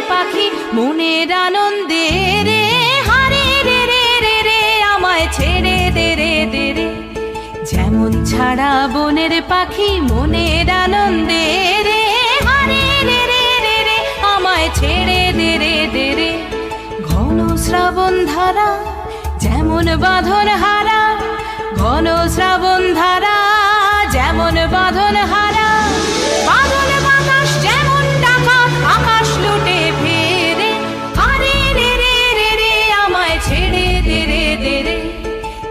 পাখি মনের আনন্দে রে, হারে রে রে রে রে আমায় ছেড়ে দে রে দে রে। যেমন ছাড়া বনের পাখি মনের আনন্দে রে, হারে রে রে রে রে আমায় ছেড়ে দে রে দে রে। ঘন শ্রাবণ ধারা যেমন বাঁধন হারা, ঘন শ্রাবণ ধারা যেমন বাঁধন হারা, বাদল বাতাস যেমন ডাকাত আকাশ লুটে ফেরে, হারে রে রে রে রে আমায় ছেড়ে দে রে দে রে।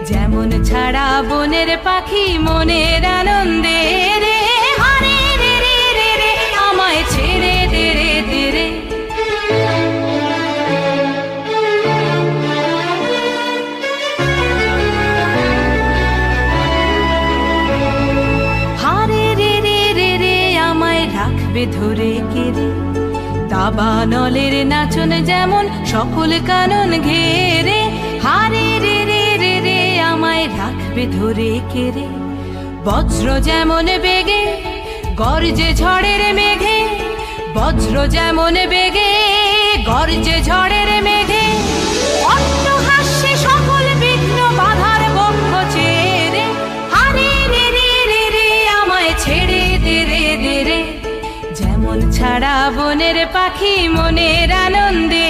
যেমন ছাড়া বনের পাখি মনের আনন্দে রে, হারে রে রে রে রে আমায় ছেড়ে দে রে দে রে। রাখবে ধরে কেড়ে দাবানলের নাচন যেমন সকল কানন ঘেরে, হারে রে রে রে রে আমায় রাখবে ধরে কেড়ে। বজ্র যেমন বেগে গর্জে ঝড়ের মেঘে, বজ্র যেমন বেগে গর্জে ঝড়ের মেঘে, অট্টহাস্যে সকল বিঘ্ন বাধার বক্ষ ছেড়ে, হারে রে রে রে রে আমায় ছেড়ে দে রে দে রে। যেমন ছাড়া বনের পাখি মনের আনন্দে